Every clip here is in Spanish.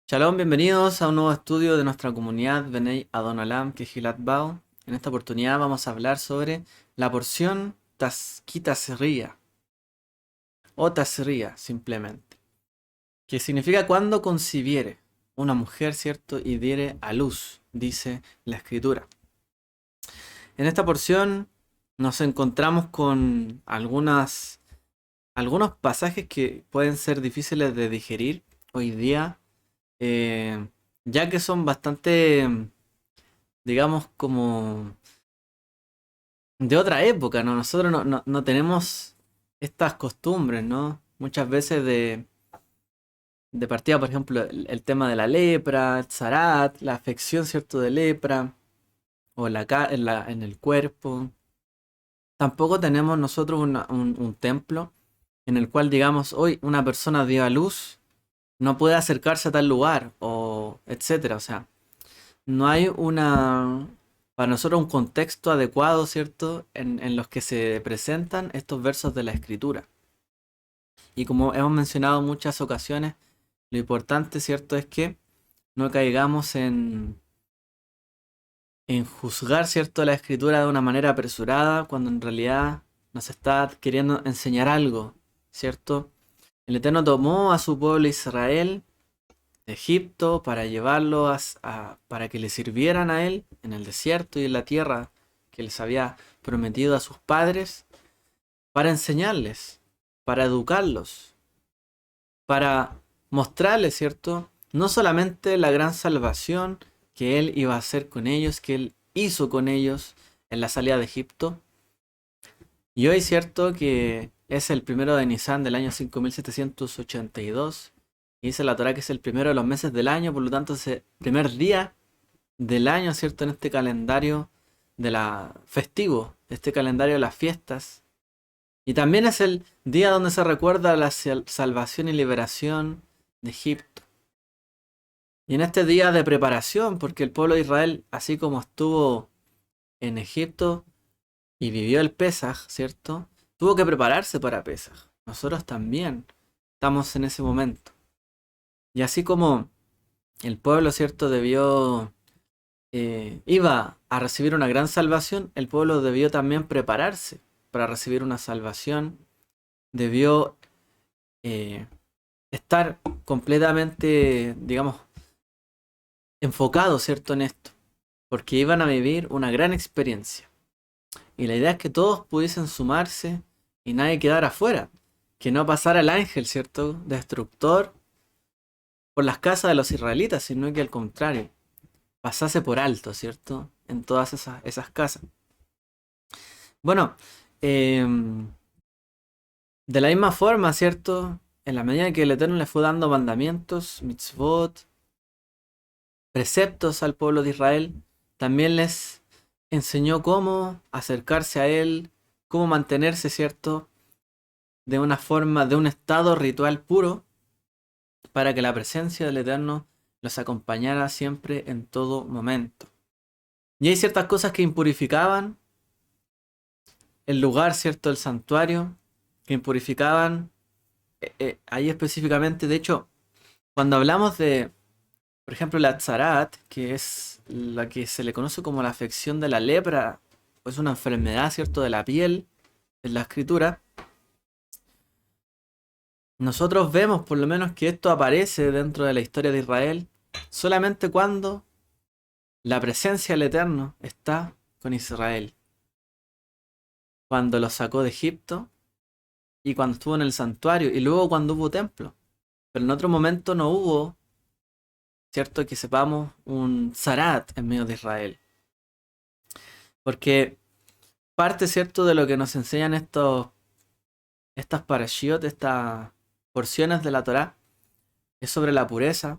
Shalom, bienvenidos a un nuevo estudio de nuestra comunidad Benei Adonolam Kehilat Bao. En esta oportunidad vamos a hablar sobre la porción Tasría o Tasría simplemente, que significa cuando concibiere una mujer, ¿cierto? Y diere a luz, dice la escritura. En esta porción nos encontramos con algunos pasajes que pueden ser difíciles de digerir hoy día, eh, ya que son bastante, digamos, como de otra época, ¿no? Nosotros no tenemos estas costumbres, ¿no? Muchas veces de partida, por ejemplo, el tema de la lepra, el zarat, la afección, ¿cierto? De lepra, o en el cuerpo. Tampoco tenemos nosotros un templo en el cual, digamos, hoy una persona dio a luz, no puede acercarse a tal lugar, o etcétera. O sea, no hay para nosotros un contexto adecuado, ¿cierto? En los que se presentan estos versos de la escritura. Y como hemos mencionado en muchas ocasiones, lo importante, ¿cierto? Es que no caigamos en juzgar, ¿cierto? La escritura de una manera apresurada cuando en realidad nos está queriendo enseñar algo, ¿cierto? El Eterno tomó a su pueblo Israel de Egipto para llevarlo para que le sirvieran a él en el desierto y en la tierra que les había prometido a sus padres, para enseñarles, para educarlos, para mostrarles, ¿cierto? No solamente la gran salvación que él iba a hacer con ellos, que él hizo con ellos en la salida de Egipto. Y hoy, ¿cierto? Que es el primero de Nisan del año 5782. Y dice la Torah que es el primero de los meses del año, por lo tanto es el primer día del año, ¿cierto? En este calendario de la festivo, este calendario de las fiestas. Y también es el día donde se recuerda la salvación y liberación de Egipto. Y en este día de preparación, porque el pueblo de Israel, así como estuvo en Egipto y vivió el Pesaj, ¿cierto? Tuvo que prepararse para Pesaj. Nosotros también estamos en ese momento. Y así como el pueblo, ¿cierto? Iba a recibir una gran salvación, el pueblo debió también prepararse para recibir una salvación. Debió eh, estar completamente, digamos, enfocado, ¿cierto? En esto. Porque iban a vivir una gran experiencia. Y la idea es que todos pudiesen sumarse y nadie quedara afuera. Que no pasara el ángel, ¿cierto? Destructor por las casas de los israelitas, sino que al contrario, pasase por alto, ¿cierto? En todas esas casas. Bueno, em, de la misma forma, ¿cierto? En la medida que el Eterno le fue dando mandamientos, mitzvot, preceptos al pueblo de Israel, también les enseñó cómo acercarse a Él, cómo mantenerse, ¿cierto? De una forma, de un estado ritual puro, para que la presencia del Eterno los acompañara siempre en todo momento. Y hay ciertas cosas que impurificaban el lugar, ¿cierto? El santuario, que impurificaban ahí específicamente. De hecho, cuando hablamos de, por ejemplo, la tzarat, que es la que se le conoce como la afección de la lepra, es una enfermedad, ¿cierto? De la piel, en la escritura, nosotros vemos por lo menos que esto aparece dentro de la historia de Israel solamente cuando la presencia del Eterno está con Israel. Cuando los sacó de Egipto y cuando estuvo en el santuario y luego cuando hubo templo. Pero en otro momento no hubo, ¿cierto? Que sepamos un zarat en medio de Israel. Porque parte, ¿cierto? De lo que nos enseñan estas parashiot, estas porciones de la Torá, es sobre la pureza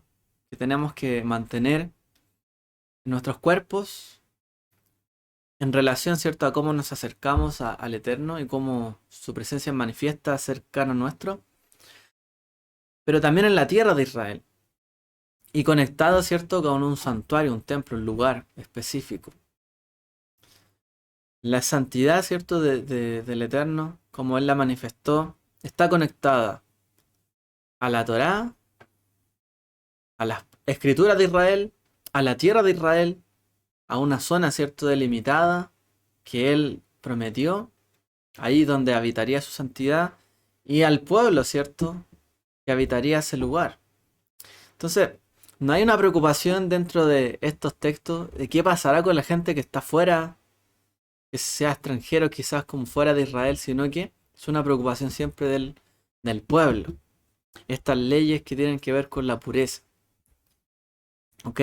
que tenemos que mantener en nuestros cuerpos en relación, ¿cierto? A cómo nos acercamos al Eterno y cómo su presencia manifiesta cercano nuestro, pero también en la tierra de Israel. Y conectado, ¿cierto? Con un santuario, un templo, un lugar específico. La santidad, ¿cierto? Del Eterno, como Él la manifestó, está conectada a la Torá, escrituras de Israel, a la tierra de Israel, a una zona, ¿cierto?, delimitada que él prometió, ahí donde habitaría su santidad, y al pueblo, ¿cierto?, que habitaría ese lugar. Entonces, no hay una preocupación dentro de estos textos de qué pasará con la gente que está fuera, que sea extranjero, quizás como fuera de Israel, sino que es una preocupación siempre del pueblo. Estas leyes que tienen que ver con la pureza. ¿Ok?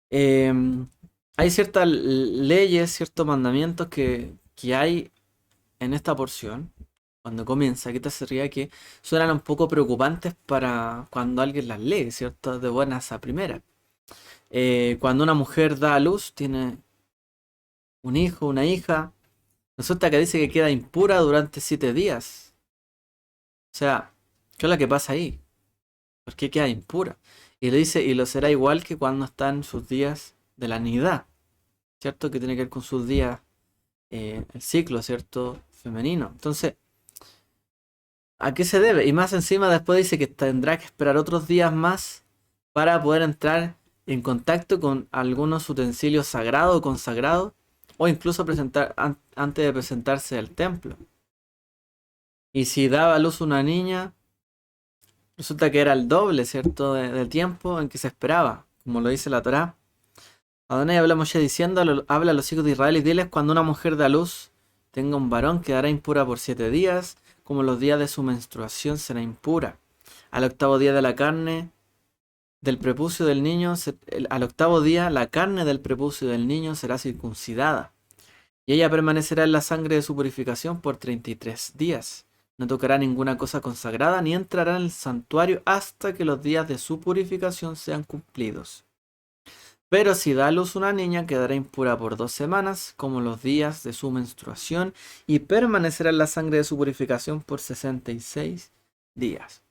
Hay ciertas leyes, ciertos mandamientos que hay en esta porción, cuando comienza, que te sería que suenan un poco preocupantes para cuando alguien las lee, ¿cierto? De buenas a primeras. Cuando una mujer da a luz, tiene un hijo, una hija, resulta que dice que queda impura durante 7 días. O sea, ¿qué es lo que pasa ahí? ¿Por qué queda impura? Y le dice, y lo será igual que cuando están sus días de la nidad, ¿cierto? Que tiene que ver con sus días, el ciclo, ¿cierto? Femenino. Entonces, ¿a qué se debe? Y más encima después dice que tendrá que esperar otros días más para poder entrar en contacto con algunos utensilios sagrados o consagrados, o incluso antes de presentarse al templo. Y si daba a luz una niña, resulta que era el doble, ¿cierto? Del tiempo en que se esperaba, como lo dice la Torá. Adonai habla Moshe diciendo, habla a los hijos de Israel y diles, cuando una mujer da a luz, tenga un varón, quedará impura por 7 días, como los días de su menstruación será impura. Al octavo día de la carne del prepucio del niño, al octavo día la carne del prepucio del niño será circuncidada. Y ella permanecerá en la sangre de su purificación por 33 días. No tocará ninguna cosa consagrada ni entrará en el santuario hasta que los días de su purificación sean cumplidos. Pero si da a luz una niña, quedará impura por 2 semanas, como los días de su menstruación, y permanecerá en la sangre de su purificación por 66 días.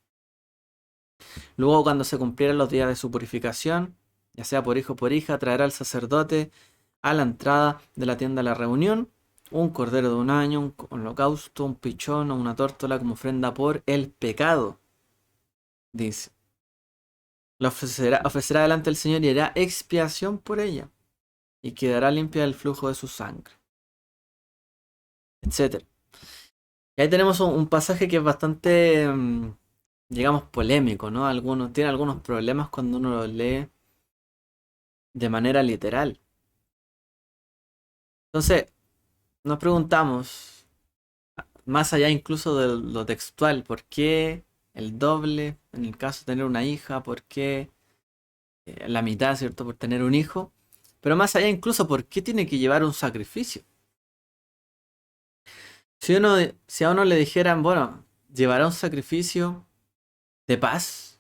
Luego, cuando se cumplieran los días de su purificación, ya sea por hijo o por hija, traerá al sacerdote a la entrada de la tienda de la reunión un cordero de un año, un holocausto, un pichón o una tórtola como ofrenda por el pecado. Dice. La ofrecerá delante del Señor y hará expiación por ella, y quedará limpia del flujo de su sangre, etc. Y ahí tenemos un pasaje que es bastante, digamos, polémico, ¿no? Tiene algunos problemas cuando uno lo lee de manera literal. Entonces, nos preguntamos, más allá incluso de lo textual, ¿por qué el doble en el caso de tener una hija? ¿Por qué la mitad, ¿cierto? Por tener un hijo. Pero más allá incluso, ¿por qué tiene que llevar un sacrificio? Si a uno le dijeran, bueno, llevará un sacrificio de paz,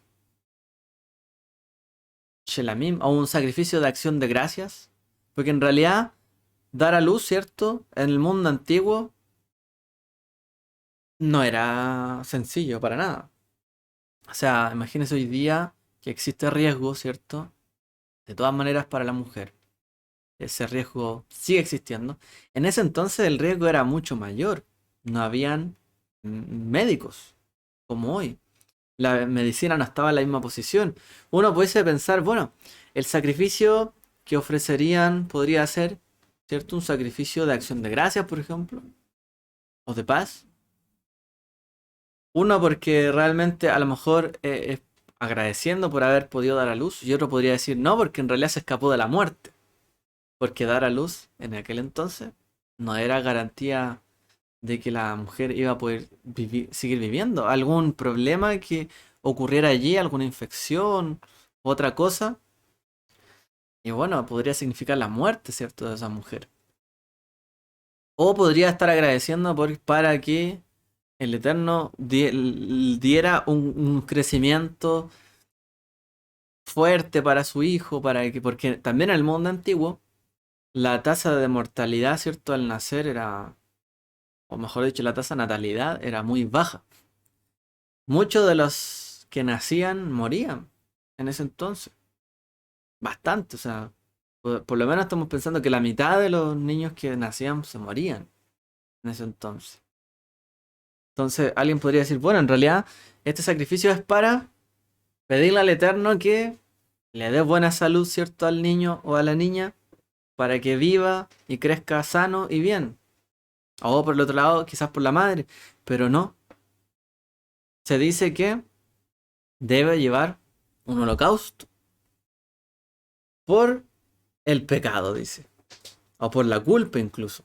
Shelamim, o un sacrificio de acción de gracias, porque en realidad dar a luz, ¿cierto? En el mundo antiguo no era sencillo para nada. O sea, imagínese hoy día que existe riesgo, ¿cierto? De todas maneras para la mujer. Ese riesgo sigue existiendo. En ese entonces el riesgo era mucho mayor. No habían médicos como hoy. La medicina no estaba en la misma posición. Uno pudiese pensar, bueno, el sacrificio que ofrecerían podría ser, ¿cierto? Un sacrificio de acción de gracias, por ejemplo, o de paz. Uno porque realmente a lo mejor es agradeciendo por haber podido dar a luz, y otro podría decir no, porque en realidad se escapó de la muerte. Porque dar a luz en aquel entonces no era garantía de que la mujer iba a poder seguir viviendo. Algún problema que ocurriera allí, alguna infección, otra cosa. Y bueno, podría significar la muerte, ¿cierto?, de esa mujer. O podría estar agradeciendo para que el Eterno diera un crecimiento fuerte para su hijo, porque también en el mundo antiguo la tasa de mortalidad, ¿cierto?, al nacer era, o mejor dicho, la tasa de natalidad era muy baja. Muchos de los que nacían morían en ese entonces. Bastante, o sea, por lo menos estamos pensando que la mitad de los niños que nacían se morían en ese entonces. Entonces alguien podría decir, bueno, en realidad este sacrificio es para pedirle al Eterno que le dé buena salud, ¿cierto?, al niño o a la niña para que viva y crezca sano y bien. O por el otro lado, quizás por la madre, pero no. Se dice que debe llevar un holocausto por el pecado, dice. O por la culpa incluso.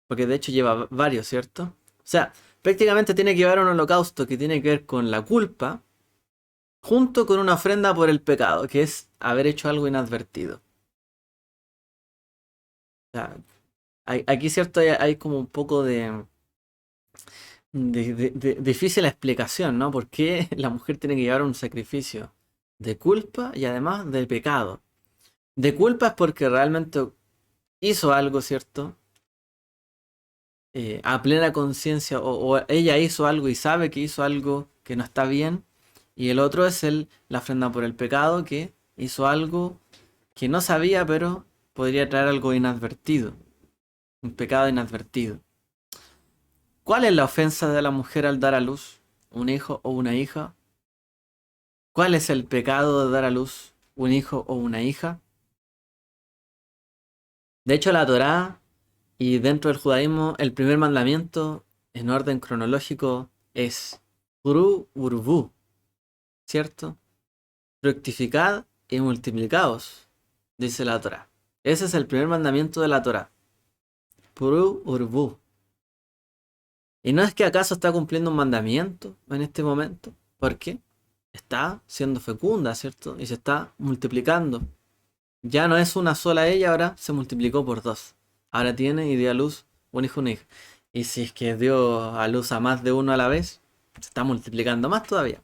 Porque de hecho lleva varios, ¿cierto? O sea, prácticamente tiene que llevar un holocausto que tiene que ver con la culpa, junto con una ofrenda por el pecado, que es haber hecho algo inadvertido. O sea, aquí, ¿cierto? Hay como un poco de difícil explicación, ¿no? ¿Por qué la mujer tiene que llevar un sacrificio de culpa y además de pecado? De culpa es porque realmente hizo algo, ¿cierto? A plena conciencia, o ella hizo algo y sabe que hizo algo que no está bien. Y el otro es la ofrenda por el pecado, que hizo algo que no sabía, pero podría traer algo inadvertido. Un pecado inadvertido. ¿Cuál es la ofensa de la mujer al dar a luz un hijo o una hija? ¿Cuál es el pecado de dar a luz un hijo o una hija? De hecho, la Torá y dentro del judaísmo, el primer mandamiento en orden cronológico es Uru Urbu, ¿cierto? Fructificad y multiplicaos, dice la Torá. Ese es el primer mandamiento de la Torá. Puru Urbu. ¿Y no es que acaso está cumpliendo un mandamiento en este momento? ¿Por qué? Está siendo fecunda, ¿cierto? Y se está multiplicando. Ya no es una sola ella, ahora se multiplicó por dos. Ahora tiene y dio a luz un hijo, una hija. Y si es que dio a luz a más de uno a la vez, se está multiplicando más todavía.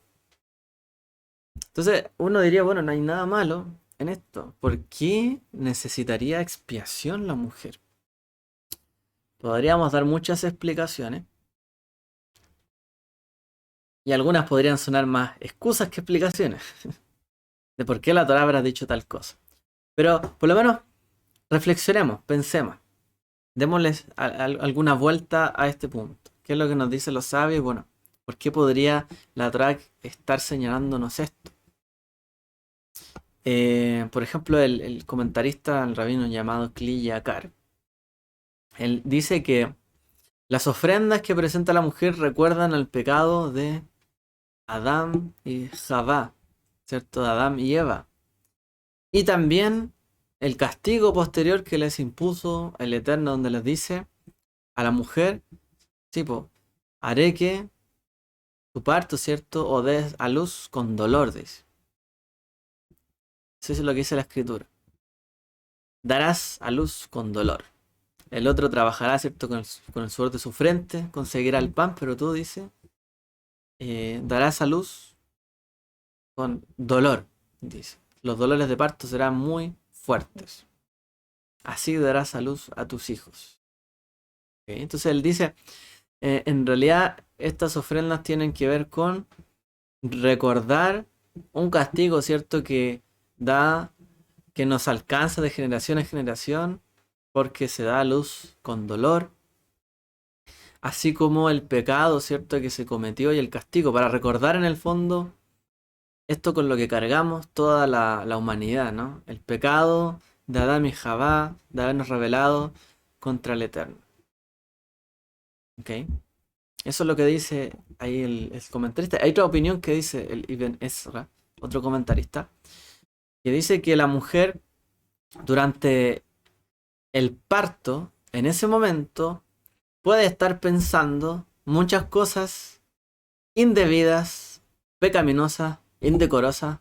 Entonces uno diría, bueno, no hay nada malo en esto. ¿Por qué necesitaría expiación la mujer? Podríamos dar muchas explicaciones. Y algunas podrían sonar más excusas que explicaciones de por qué la Torá habrá dicho tal cosa. Pero por lo menos reflexionemos, pensemos. Démosles alguna vuelta a este punto. ¿Qué es lo que nos dicen los sabios? Bueno, ¿por qué podría la Torá estar señalándonos esto? Por ejemplo, el comentarista, el rabino llamado Kli Yakar, él dice que las ofrendas que presenta la mujer recuerdan al pecado de Adán y Javá, ¿cierto? De Adán y Eva. Y también el castigo posterior que les impuso el Eterno, donde les dice a la mujer, tipo, haré que tu parto, ¿cierto? O des a luz con dolor, dice. Eso es lo que dice la escritura. Darás a luz con dolor. El otro trabajará, ¿cierto? Con el sudor de su frente, conseguirá el pan, pero tú, dice, darás a luz con dolor, dice. Los dolores de parto serán muy fuertes. Así darás a luz a tus hijos. ¿Ok? Entonces él dice, en realidad estas ofrendas tienen que ver con recordar un castigo, ¿cierto? Que da, que nos alcanza de generación en generación, porque se da a luz con dolor, así como el pecado, ¿cierto? Que se cometió y el castigo, para recordar en el fondo esto con lo que cargamos toda la humanidad, ¿no? El pecado de Adán y Javá, de habernos rebelado contra el Eterno. ¿Ok? Eso es lo que dice ahí el comentarista. Hay otra opinión que dice el Ibn Ezra, otro comentarista, que dice que la mujer durante el parto, en ese momento, puede estar pensando muchas cosas indebidas, pecaminosas, indecorosas,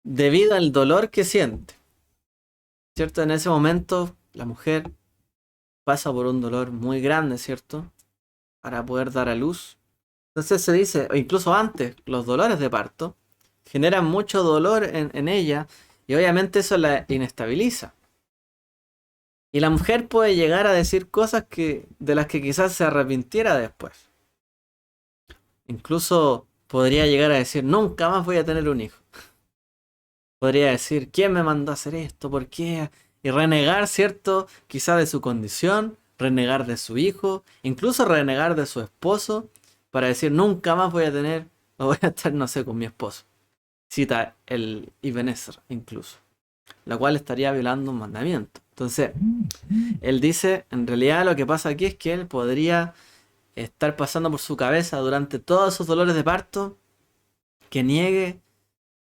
debido al dolor que siente. ¿Cierto? En ese momento, la mujer pasa por un dolor muy grande, ¿cierto? Para poder dar a luz. Entonces se dice, o incluso antes, los dolores de parto generan mucho dolor en ella y obviamente eso la inestabiliza. Y la mujer puede llegar a decir cosas de las que quizás se arrepintiera después. Incluso podría llegar a decir, nunca más voy a tener un hijo. Podría decir, ¿quién me mandó a hacer esto? ¿Por qué? Y renegar, ¿cierto? Quizás de su condición, renegar de su hijo, incluso renegar de su esposo, para decir, nunca más voy a tener, o voy a estar, no sé, con mi esposo. cita el Ibn Ezra incluso, la cual estaría violando un mandamiento. Entonces, él dice, en realidad lo que pasa aquí es que él podría estar pasando por su cabeza durante todos esos dolores de parto que niegue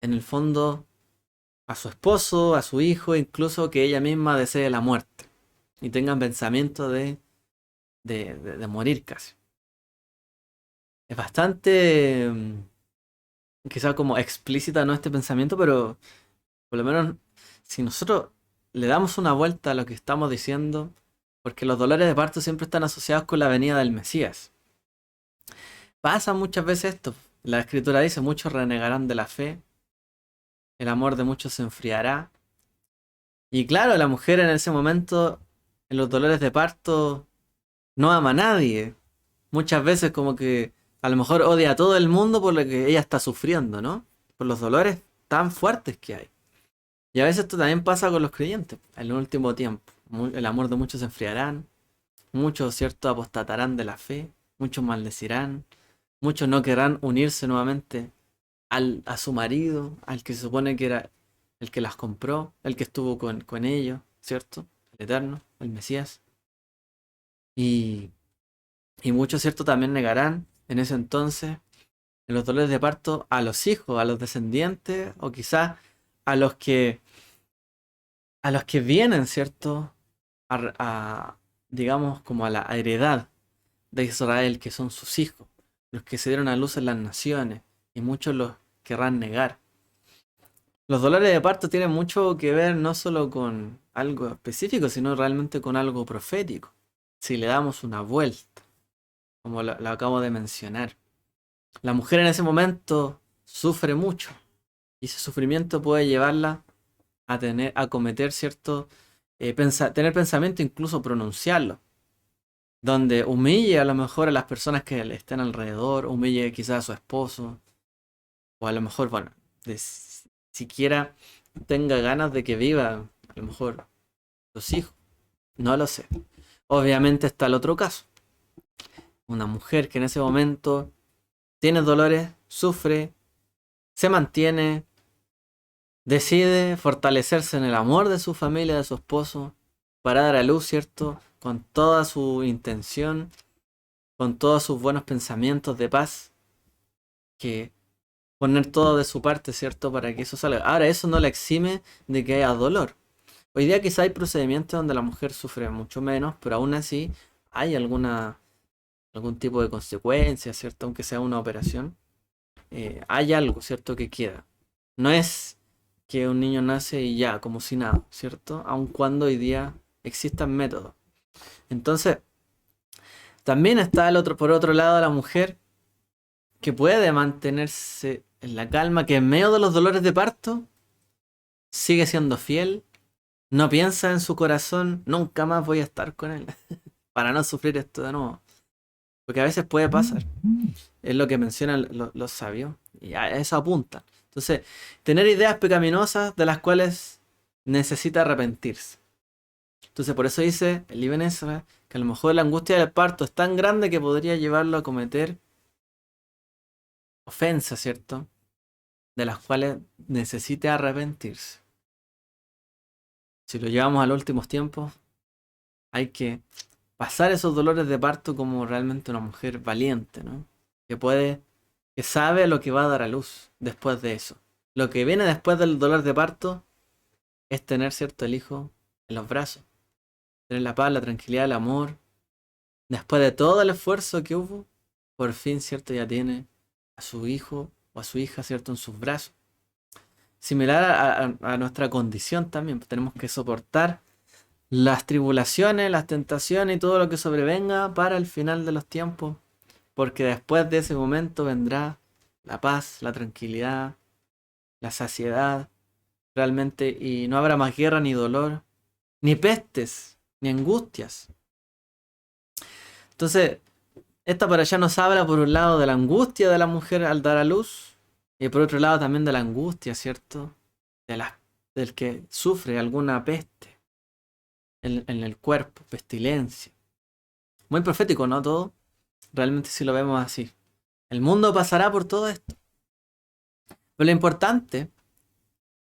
en el fondo a su esposo, a su hijo, incluso que ella misma desee la muerte y tengan pensamiento de morir casi. Es bastante quizá como explícita, ¿no?, este pensamiento, pero por lo menos si nosotros le damos una vuelta a lo que estamos diciendo, porque los dolores de parto siempre están asociados con la venida del Mesías. Pasa muchas veces esto. La escritura dice, muchos renegarán de la fe, el amor de muchos se enfriará. Y claro, la mujer en ese momento, en los dolores de parto, no ama a nadie. Muchas veces como que a lo mejor odia a todo el mundo por lo que ella está sufriendo, ¿no? Por los dolores tan fuertes que hay. Y a veces esto también pasa con los creyentes en el último tiempo. El amor de muchos se enfriarán, muchos, ¿cierto?, apostatarán de la fe, muchos maldecirán, muchos no querrán unirse nuevamente a su marido, al que se supone que era el que las compró, el que estuvo con ellos, ¿cierto? El Eterno, el Mesías. Y, y muchos, ¿cierto?, también negarán en ese entonces, en los dolores de parto, a los hijos, a los descendientes, o quizás a los que, a los que vienen, ¿cierto?, digamos, como a la heredad de Israel, que son sus hijos, los que se dieron a luz en las naciones, y muchos los querrán negar. Los dolores de parto tienen mucho que ver no solo con algo específico, sino realmente con algo profético. Si le damos una vuelta, como lo acabo de mencionar. La mujer en ese momento sufre mucho, y ese sufrimiento puede llevarla a cometer cierto, tener pensamiento, incluso pronunciarlo, donde humille a lo mejor a las personas que le estén alrededor, humille quizás a su esposo, o a lo mejor, bueno, siquiera tenga ganas de que viva, a lo mejor, los hijos. No lo sé. Obviamente está el otro caso. Una mujer que en ese momento tiene dolores, sufre, se mantiene, decide fortalecerse en el amor de su familia, de su esposo, para dar a luz, ¿cierto? Con toda su intención, con todos sus buenos pensamientos de paz, que poner todo de su parte, ¿cierto? Para que eso salga. Ahora, eso no la exime de que haya dolor. Hoy día quizá hay procedimientos donde la mujer sufre mucho menos, pero aún así hay algún tipo de consecuencia, ¿cierto? Aunque sea una operación, hay algo, ¿cierto?, que queda. No es que un niño nace y ya, como si nada, ¿cierto? Aun cuando hoy día existan métodos. Entonces, también está por otro lado, la mujer que puede mantenerse en la calma, que en medio de los dolores de parto sigue siendo fiel, no piensa en su corazón, nunca más voy a estar con él, para no sufrir esto de nuevo. Porque a veces puede pasar. Es lo que mencionan los sabios. Y a eso apuntan. Entonces, tener ideas pecaminosas de las cuales necesita arrepentirse. Entonces, por eso dice el Ibn Ezra que a lo mejor la angustia del parto es tan grande que podría llevarlo a cometer ofensas, ¿cierto?, de las cuales necesite arrepentirse. Si lo llevamos a los últimos tiempos, hay que pasar esos dolores de parto como realmente una mujer valiente, ¿no? Que sabe lo que va a dar a luz después de eso. Lo que viene después del dolor de parto es tener, ¿cierto?, el hijo en los brazos. Tener la paz, la tranquilidad, el amor. Después de todo el esfuerzo que hubo, por fin, ¿cierto?, ya tiene a su hijo o a su hija, ¿cierto?, en sus brazos. Similar a nuestra condición también, pues tenemos que soportar las tribulaciones, las tentaciones y todo lo que sobrevenga para el final de los tiempos, porque después de ese momento vendrá la paz, la tranquilidad, la saciedad, realmente, y no habrá más guerra ni dolor, ni pestes, ni angustias. Entonces, esta para allá nos habla por un lado de la angustia de la mujer al dar a luz, y por otro lado también de la angustia, ¿cierto?, del que sufre alguna peste en el cuerpo, pestilencia. Muy profético, ¿no? Todo, realmente si lo vemos así. El mundo pasará por todo esto, Pero lo importante,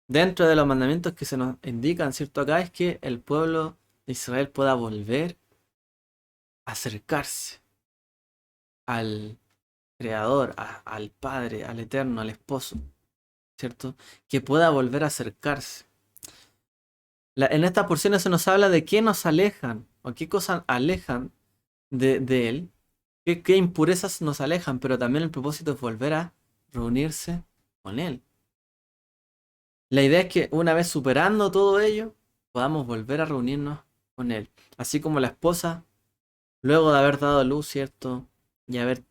dentro de los mandamientos que se nos indican, ¿cierto? Acá es que el pueblo de Israel pueda volver a acercarse al Creador, al Padre, al Eterno, al Esposo, ¿cierto? Que pueda volver a acercarse. En estas porciones se nos habla de qué nos alejan o qué cosas alejan de Él, qué impurezas nos alejan, pero también el propósito es volver a reunirse con Él. La idea es que una vez superando todo ello, podamos volver a reunirnos con Él. Así como la esposa, luego de haber dado luz, ¿cierto? Y haber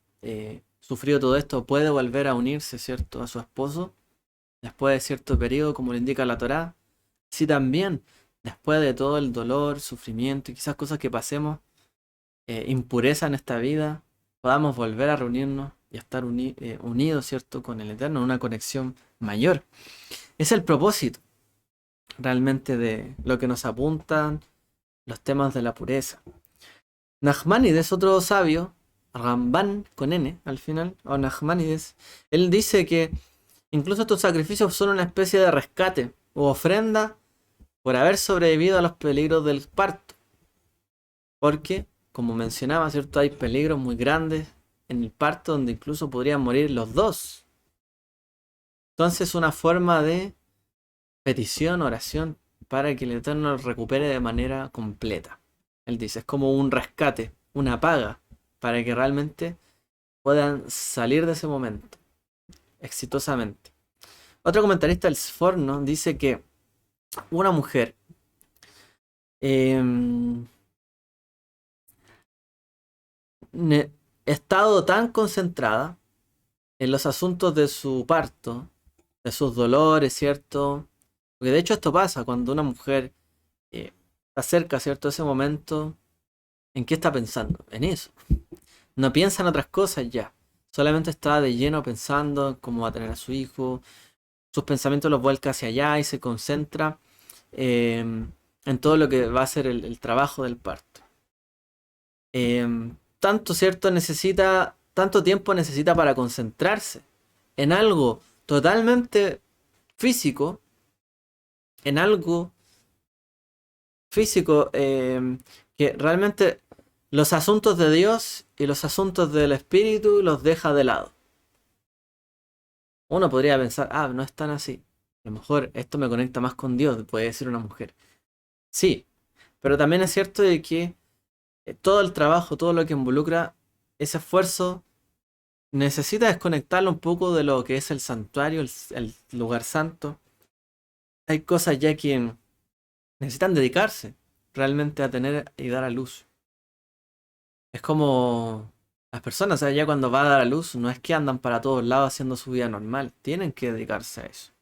sufrido todo esto, puede volver a unirse, ¿cierto? A su esposo, después de cierto periodo, como lo indica la Torá. Sí, también, después de todo el dolor, sufrimiento y quizás cosas que pasemos, impureza en esta vida, podamos volver a reunirnos y a estar unidos, ¿cierto? Con el Eterno, en una conexión mayor. Es el propósito realmente de lo que nos apuntan los temas de la pureza. Nachmanides, otro sabio, Ramban con N al final, o Nachmanides, él dice que incluso estos sacrificios son una especie de rescate u ofrenda por haber sobrevivido a los peligros del parto. Porque, como mencionaba, ¿cierto? Hay peligros muy grandes en el parto donde incluso podrían morir los dos. Entonces, una forma de petición, oración, para que el Eterno recupere de manera completa. Él dice, es como un rescate, una paga, para que realmente puedan salir de ese momento exitosamente. Otro comentarista, el Sforno, dice que una mujer eh, estado tan concentrada en los asuntos de su parto, de sus dolores, ¿cierto? Porque de hecho esto pasa cuando una mujer se acerca, ¿cierto? A ese momento, ¿en qué está pensando? En eso. No piensa en otras cosas ya. Solamente está de lleno pensando en cómo va a tener a su hijo. Sus pensamientos los vuelca hacia allá y se concentra en todo lo que va a ser el trabajo del parto. Tanto, ¿cierto? Tanto tiempo necesita para concentrarse en algo totalmente físico, en algo físico que realmente los asuntos de Dios y los asuntos del espíritu los deja de lado. Uno podría pensar, no es tan así. A lo mejor esto me conecta más con Dios, puede decir una mujer. Sí, pero también es cierto de que todo el trabajo, todo lo que involucra ese esfuerzo, necesita desconectarlo un poco de lo que es el santuario, el lugar santo. Hay cosas ya que necesitan dedicarse realmente a tener y dar a luz. Es como las personas, o sea, ya cuando va a dar a luz, no es que andan para todos lados haciendo su vida normal, tienen que dedicarse a eso.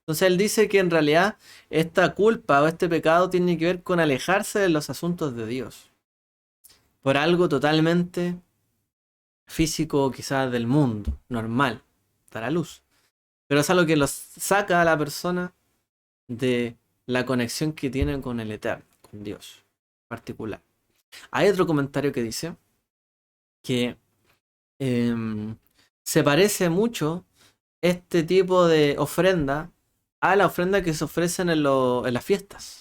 Entonces él dice que en realidad esta culpa o este pecado tiene que ver con alejarse de los asuntos de Dios. Por algo totalmente físico, quizás del mundo, normal, dar a luz. Pero es algo que los saca a la persona de la conexión que tiene con el Eterno, con Dios en particular. Hay otro comentario que dice que se parece mucho este tipo de ofrenda a la ofrenda que se ofrecen en las fiestas.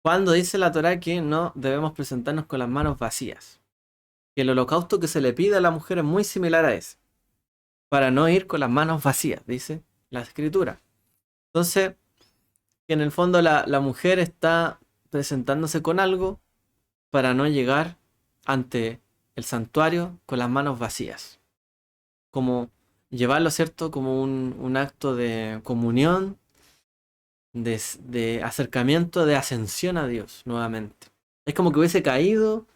Cuando dice la Torá que no debemos presentarnos con las manos vacías. Que el holocausto que se le pide a la mujer es muy similar a ese. Para no ir con las manos vacías, dice la escritura. Entonces, que en el fondo la mujer está presentándose con algo para no llegar ante el santuario con las manos vacías. Como llevarlo, ¿cierto? Como un acto de comunión, de acercamiento, de ascensión a Dios nuevamente. Es como que hubiese caído,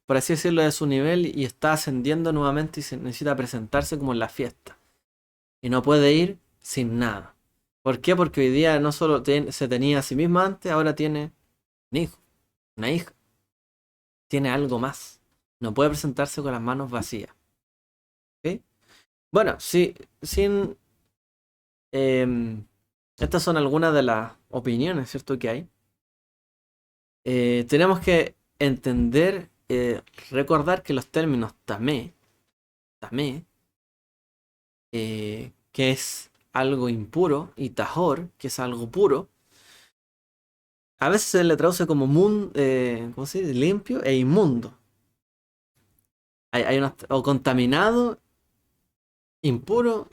por así decirlo, de su nivel y está ascendiendo nuevamente y se necesita presentarse como en la fiesta. Y no puede ir sin nada. ¿Por qué? Porque hoy día no solo se tenía a sí misma antes, ahora tiene un hijo, una hija. Tiene algo más. No puede presentarse con las manos vacías. ¿Ok? Bueno, sí, sin... estas son algunas de las opiniones, ¿cierto? Que hay. Tenemos que entender, recordar que los términos tamé, que que es algo impuro, y tahor, que es algo puro, a veces se le traduce como ¿cómo se dice? Limpio e inmundo. O contaminado, impuro,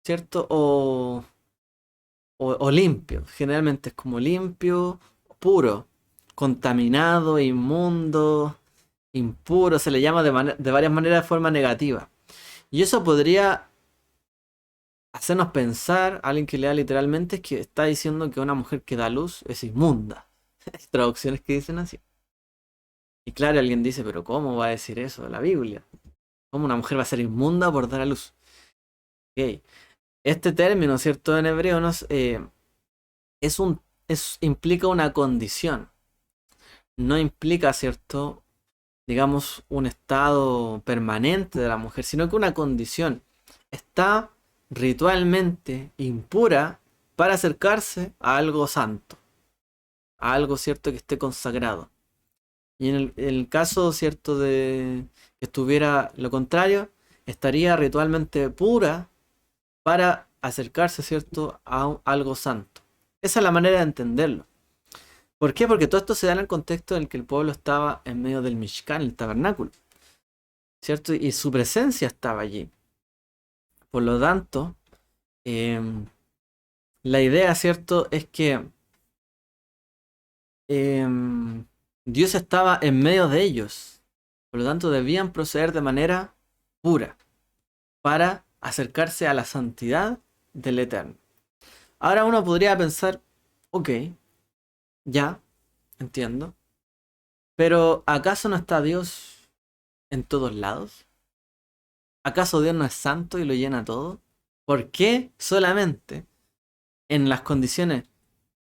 ¿cierto? O limpio. Generalmente es como limpio, puro, contaminado, inmundo, impuro. Se le llama de varias maneras de forma negativa. Y eso podría hacernos pensar, alguien que lea literalmente, es que está diciendo que una mujer que da luz es inmunda. Hay traducciones que dicen así. Y claro, alguien dice, pero ¿cómo va a decir eso de la Biblia? ¿Cómo una mujer va a ser inmunda por dar a luz? Ok. Este término, ¿cierto? En hebreo implica una condición. No implica, ¿cierto? Digamos, un estado permanente de la mujer, sino que una condición. Está ritualmente impura para acercarse a algo santo, a algo, ¿cierto? Que esté consagrado. Y en el caso, ¿cierto? De que estuviera lo contrario, estaría ritualmente pura para acercarse, ¿cierto? A algo santo. Esa es la manera de entenderlo. ¿Por qué? Porque todo esto se da en el contexto en el que el pueblo estaba en medio del Mishkan, el tabernáculo, ¿cierto? Y su presencia estaba allí. Por lo tanto, la idea, ¿cierto? Es que Dios estaba en medio de ellos. Por lo tanto, debían proceder de manera pura para acercarse a la santidad del Eterno. Ahora uno podría pensar, ok, ya, entiendo. Pero ¿acaso no está Dios en todos lados? ¿Acaso Dios no es santo y lo llena todo? ¿Por qué solamente en las condiciones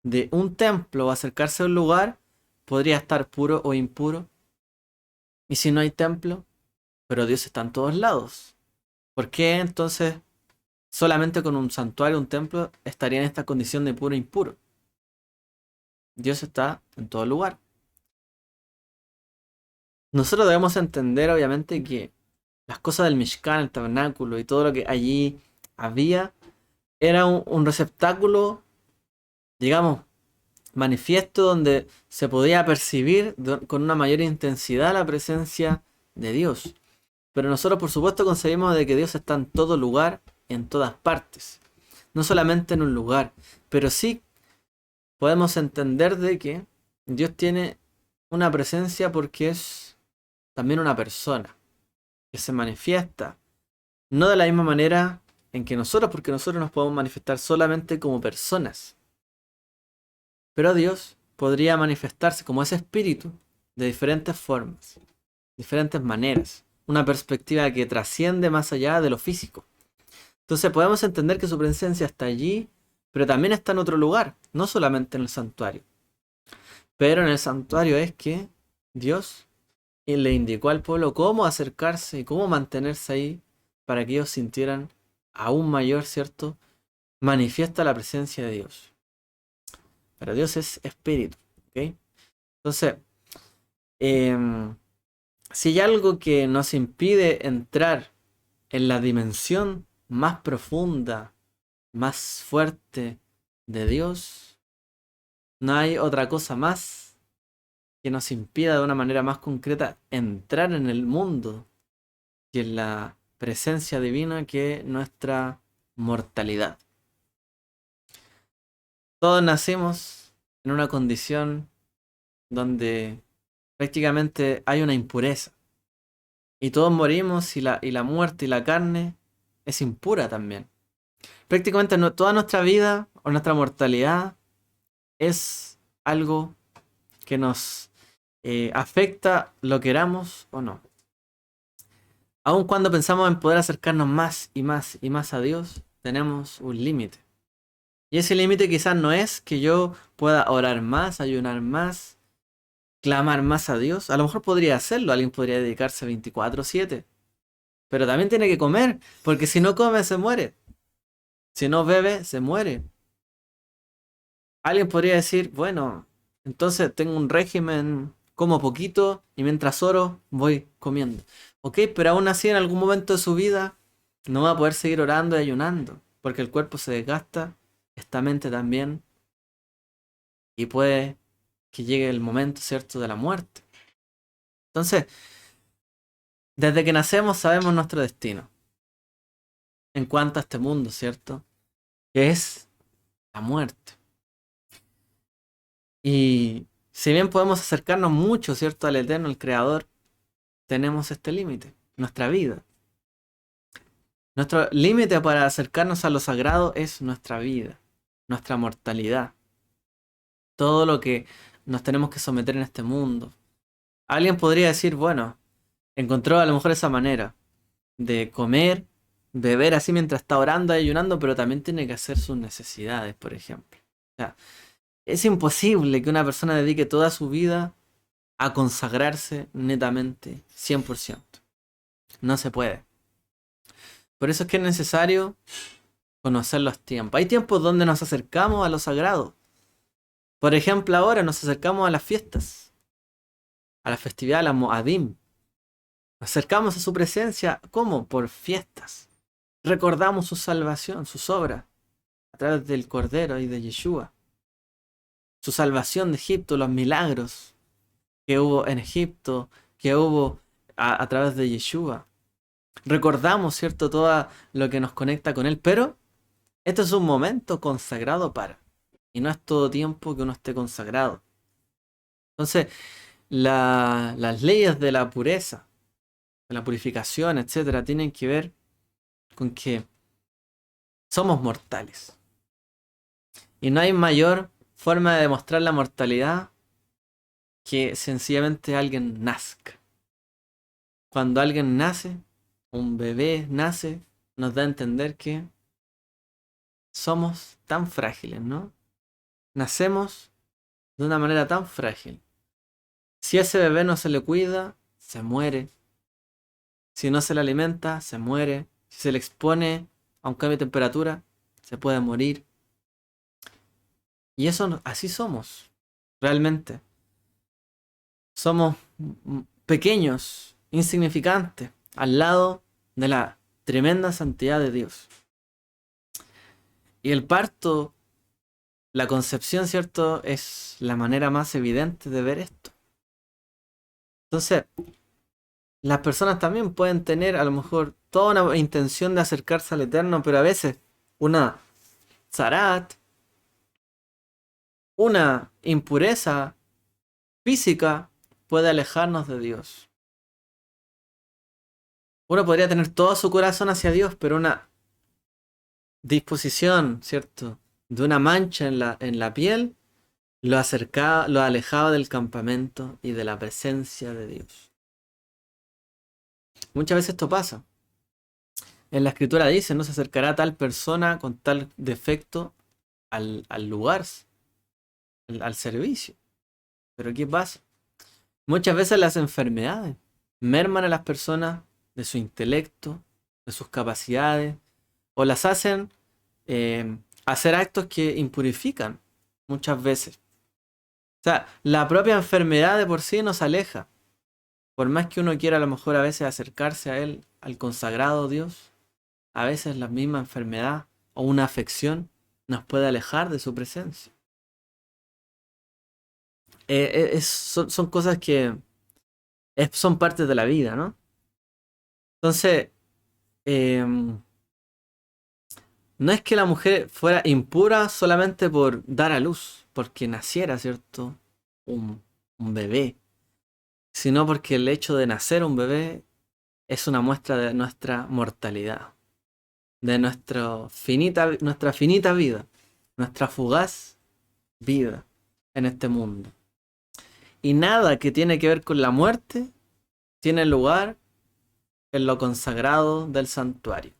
de un templo o acercarse a un lugar podría estar puro o impuro? ¿Y si no hay templo? Pero Dios está en todos lados. ¿Por qué entonces solamente con un santuario, un templo, estaría en esta condición de puro e impuro? Dios está en todo lugar. Nosotros debemos entender, obviamente, que las cosas del Mishkan, el tabernáculo y todo lo que allí había, era un receptáculo, digamos, manifiesto donde se podía percibir con una mayor intensidad la presencia de Dios. Pero nosotros, por supuesto, concebimos de que Dios está en todo lugar, en todas partes. No solamente en un lugar, pero sí podemos entender de que Dios tiene una presencia porque es también una persona que se manifiesta. No de la misma manera en que nosotros, porque nosotros nos podemos manifestar solamente como personas. Pero Dios podría manifestarse como ese espíritu de diferentes formas, diferentes maneras. Una perspectiva que trasciende más allá de lo físico. Entonces podemos entender que su presencia está allí, pero también está en otro lugar, no solamente en el santuario. Pero en el santuario es que Dios le indicó al pueblo cómo acercarse y cómo mantenerse ahí para que ellos sintieran aún mayor, ¿cierto? Manifiesta la presencia de Dios. Pero Dios es espíritu, ¿ok? Entonces, si hay algo que nos impide entrar en la dimensión más profunda, más fuerte de Dios, no hay otra cosa más que nos impida de una manera más concreta entrar en el mundo y en la presencia divina que nuestra mortalidad. Todos nacimos en una condición donde prácticamente hay una impureza. Y todos morimos y la muerte y la carne es impura también. Prácticamente toda nuestra vida o nuestra mortalidad es algo que nos afecta, lo queramos o no. Aun cuando pensamos en poder acercarnos más y más y más a Dios, tenemos un límite. Y ese límite quizás no es que yo pueda orar más, ayunar más, clamar más a Dios. A lo mejor podría hacerlo, alguien podría dedicarse 24/7. Pero también tiene que comer, porque si no come se muere. Si no bebe, se muere. Alguien podría decir, bueno, entonces tengo un régimen, como poquito y mientras oro voy comiendo. Ok, pero aún así en algún momento de su vida no va a poder seguir orando y ayunando. porque el cuerpo se desgasta, esta mente también, y puede que llegue el momento, ¿cierto?, de la muerte. Entonces, desde que nacemos sabemos nuestro destino en cuanto a este mundo, ¿cierto?, que es la muerte. Y si bien podemos acercarnos mucho, ¿cierto?, al Eterno, al Creador, tenemos este límite, nuestra vida. Nuestro límite para acercarnos a lo sagrado es nuestra vida, nuestra mortalidad, todo lo que nos tenemos que someter en este mundo. Alguien podría decir, bueno, encontró a lo mejor esa manera de comer, beber así mientras está orando y ayunando, pero también tiene que hacer sus necesidades, por ejemplo. O sea, es imposible que una persona dedique toda su vida a consagrarse netamente 100%. No se puede. Por eso es que es necesario conocer los tiempos. Hay tiempos donde nos acercamos a lo sagrado. Por ejemplo, ahora nos acercamos a las fiestas, a la festividad, a la Moadim. Nos acercamos a su presencia, ¿cómo? Por fiestas. Recordamos su salvación, sus obras, a través del Cordero y de Yeshua. Su salvación de Egipto, los milagros que hubo en Egipto, que hubo a través de Yeshua. Recordamos, ¿cierto?, todo lo que nos conecta con Él, pero esto es un momento consagrado para, y no es todo tiempo que uno esté consagrado. Entonces, las leyes de la pureza, de la purificación, etcétera, tienen que ver con que somos mortales. Y no hay mayor forma de demostrar la mortalidad que sencillamente alguien nazca. Cuando alguien nace, un bebé nace, nos da a entender que somos tan frágiles, ¿no? Nacemos de una manera tan frágil. Si a ese bebé no se le cuida, se muere. Si no se le alimenta, se muere. Si se le expone a un cambio de temperatura, se puede morir. Y eso, así somos, realmente. Somos pequeños, insignificantes, al lado de la tremenda santidad de Dios. Y el parto, la concepción, ¿cierto?, es la manera más evidente de ver esto. Entonces, las personas también pueden tener a lo mejor toda una intención de acercarse al Eterno, pero a veces una zarat, una impureza física puede alejarnos de Dios. Uno podría tener todo su corazón hacia Dios, pero una disposición, ¿cierto?, de una mancha en la piel lo alejaba del campamento y de la presencia de Dios. Muchas veces esto pasa. En la escritura dice, no se acercará tal persona con tal defecto al lugar, al servicio. Pero ¿qué pasa? Muchas veces las enfermedades merman a las personas de su intelecto, de sus capacidades, o las hacen hacer actos que impurifican muchas veces. O sea, la propia enfermedad de por sí nos aleja. Por más que uno quiera a lo mejor a veces acercarse a Él, al consagrado Dios, a veces la misma enfermedad o una afección nos puede alejar de su presencia. Son cosas que son partes de la vida, ¿no? Entonces, no es que la mujer fuera impura solamente por dar a luz, porque naciera, ¿cierto?, un bebé, sino porque el hecho de nacer un bebé es una muestra de nuestra mortalidad, de nuestra finita vida, nuestra fugaz vida en este mundo. Y nada que tiene que ver con la muerte tiene lugar en lo consagrado del santuario.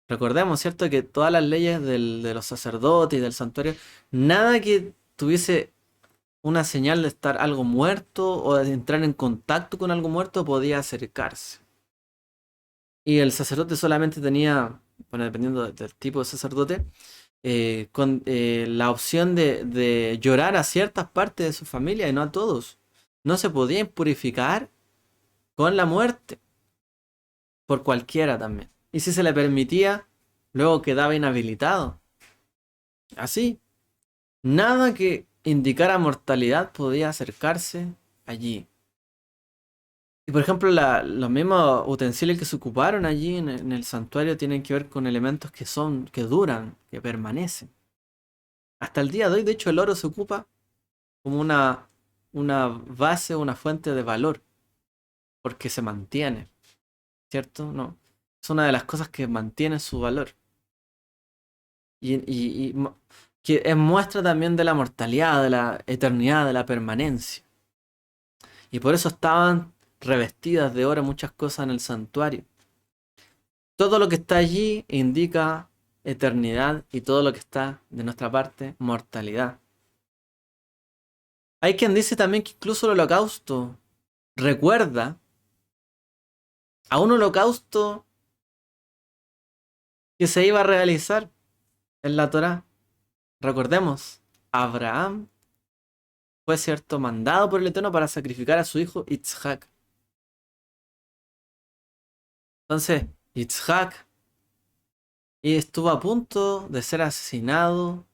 Recordemos, ¿cierto?, que todas las leyes de los sacerdotes y del santuario, nada que tuviese una señal de estar algo muerto o de entrar en contacto con algo muerto podía acercarse. Y el sacerdote solamente tenía, bueno, dependiendo del tipo de sacerdote, la opción de llorar a ciertas partes de su familia y no a todos. No se podía impurificar con la muerte por cualquiera también. Y si se le permitía, luego quedaba inhabilitado. Así, nada que indicara mortalidad podía acercarse allí. Y por ejemplo, los mismos utensilios que se ocuparon allí en el santuario tienen que ver con elementos que duran, que permanecen. Hasta el día de hoy, de hecho, el oro se ocupa como una base, una fuente de valor, porque se mantiene, ¿cierto? No, es una de las cosas que mantiene su valor. Que es muestra también de la mortalidad, de la eternidad, de la permanencia. Y por eso estaban revestidas de oro muchas cosas en el santuario. Todo lo que está allí indica eternidad y todo lo que está de nuestra parte, mortalidad. Hay quien dice también que incluso el holocausto recuerda a un holocausto que se iba a realizar en la Torá. Recordemos, Abraham fue cierto mandado por el Eterno para sacrificar a su hijo Isaac. Entonces, Isaac estuvo a punto de ser asesinado,